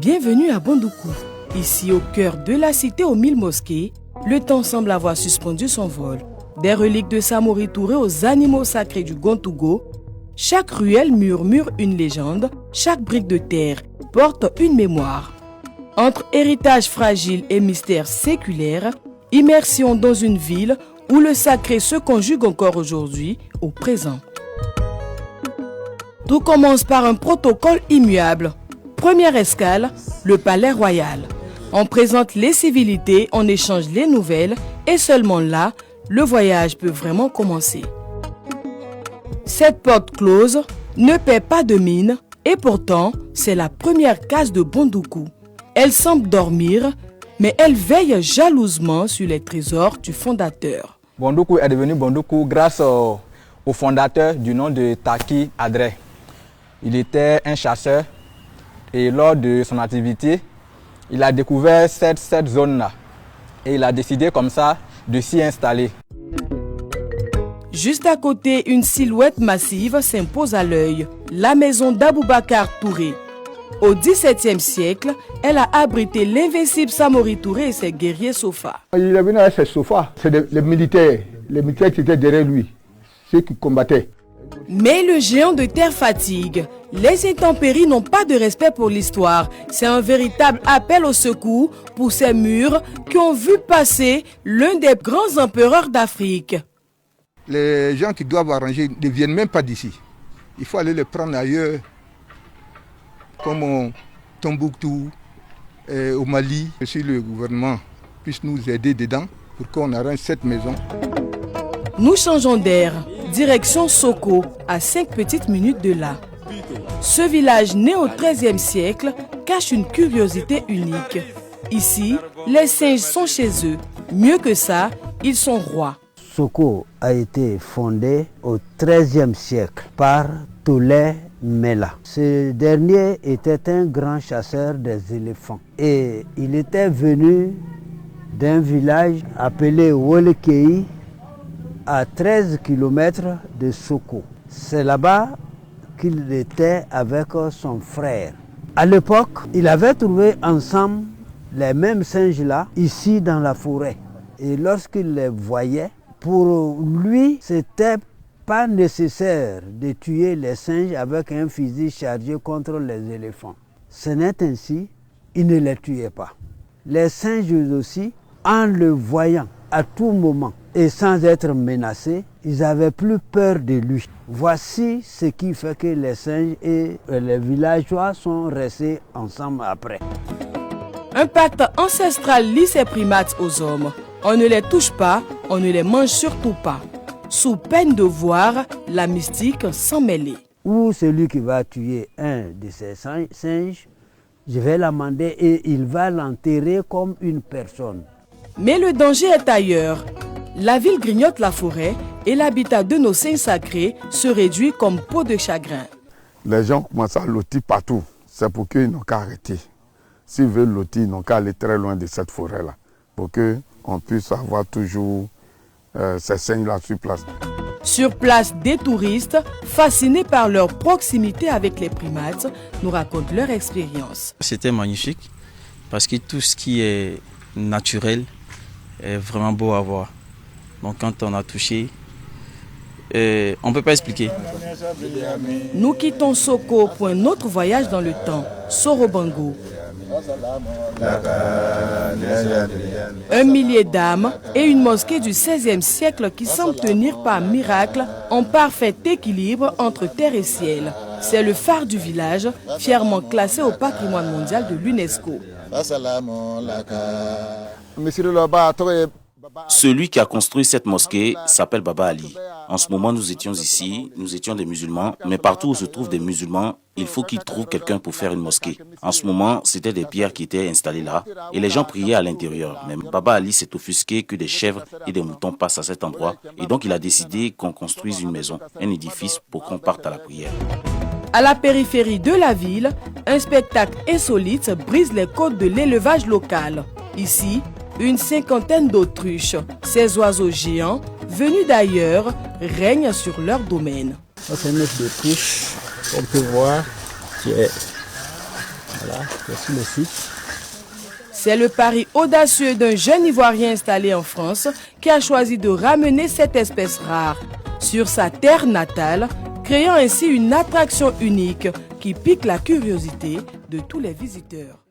Bienvenue à Bondoukou. Ici, au cœur de la cité aux 1000 mosquées, le temps semble avoir suspendu son vol. Des reliques de Samori Touré aux animaux sacrés du Gontougo, chaque ruelle murmure une légende, chaque brique de terre porte une mémoire. Entre héritage fragile et mystère séculaire, immersion dans une ville où le sacré se conjugue encore aujourd'hui, au présent. Tout commence par un protocole immuable. Première escale, le palais royal. On présente les civilités, on échange les nouvelles et seulement là, le voyage peut vraiment commencer. Cette porte close ne paie pas de mine et pourtant, c'est la première case de Bondoukou. Elle semble dormir, mais elle veille jalousement sur les trésors du fondateur. Bondoukou est devenu Bondoukou grâce au fondateur du nom de Taki Adré. Il était un chasseur et lors de son activité, il a découvert cette zone-là et il a décidé comme ça de s'y installer. Juste à côté, une silhouette massive s'impose à l'œil, la maison d'Aboubacar Touré. Au XVIIe siècle, elle a abrité l'invincible Samori Touré et ses guerriers Sofa. Il est venu avec ses Sofa, c'est les militaires qui étaient derrière lui, ceux qui combattaient. Mais le géant de terre fatigue. Les intempéries n'ont pas de respect pour l'histoire. C'est un véritable appel au secours pour ces murs qui ont vu passer l'un des grands empereurs d'Afrique. Les gens qui doivent arranger ne viennent même pas d'ici. Il faut aller les prendre ailleurs, comme au Tombouctou, au Mali. Si le gouvernement puisse nous aider dedans pour qu'on arrange cette maison. Nous changeons d'air. Direction Soko, à 5 petites minutes de là. Ce village né au XIIIe siècle cache une curiosité unique. Ici, les singes sont chez eux. Mieux que ça, ils sont rois. Soko a été fondé au XIIIe siècle par Tolé Mela. Ce dernier était un grand chasseur des éléphants et il était venu d'un village appelé Wolekei à 13 km de Soko. C'est là-bas qu'il était avec son frère. À l'époque, il avait trouvé ensemble les mêmes singes-là, ici dans la forêt. Et lorsqu'il les voyait, pour lui, c'était pas nécessaire de tuer les singes avec un fusil chargé contre les éléphants. Ce n'est ainsi, il ne les tuait pas. Les singes aussi, en le voyant à tout moment et sans être menacés, ils n'avaient plus peur de lui. Voici ce qui fait que les singes et les villageois sont restés ensemble après. Un pacte ancestral lie ces primates aux hommes. On ne les touche pas, on ne les mange surtout pas. Sous peine de voir la mystique s'en mêler. Ou celui qui va tuer un de ces singes, je vais l'amender et il va l'enterrer comme une personne. Mais le danger est ailleurs. La ville grignote la forêt et l'habitat de nos singes sacrés se réduit comme peau de chagrin. Les gens commencent à lotir partout. C'est pour qu'ils n'ont qu'à arrêter. S'ils veulent lotir, ils n'ont qu'à aller très loin de cette forêt-là. Pour qu'on puisse avoir toujours ces singes-là sur place. Sur place, des touristes, fascinés par leur proximité avec les primates, nous racontent leur expérience. C'était magnifique parce que tout ce qui est naturel est vraiment beau à voir. Donc quand on a touché, on ne peut pas expliquer. Nous quittons Soko pour un autre voyage dans le temps, Sorobango. 1 millier d'âmes et une mosquée du XVIe siècle qui semble tenir par miracle en parfait équilibre entre terre et ciel. C'est le phare du village, fièrement classé au patrimoine mondial de l'UNESCO. Celui qui a construit cette mosquée s'appelle Baba Ali. En ce moment, nous étions ici, nous étions des musulmans, mais partout où se trouvent des musulmans, il faut qu'ils trouvent quelqu'un pour faire une mosquée. En ce moment, c'était des pierres qui étaient installées là et les gens priaient à l'intérieur. Mais Baba Ali s'est offusqué que des chèvres et des moutons passent à cet endroit et donc il a décidé qu'on construise une maison, un édifice pour qu'on parte à la prière. À la périphérie de la ville, un spectacle insolite brise les codes de l'élevage local. Ici, une cinquantaine d'autruches. Ces oiseaux géants, venus d'ailleurs, règnent sur leur domaine. C'est une autruche, on peut voir, qui est Voilà, voici le site. C'est le pari audacieux d'un jeune Ivoirien installé en France qui a choisi de ramener cette espèce rare sur sa terre natale, créant ainsi une attraction unique qui pique la curiosité de tous les visiteurs.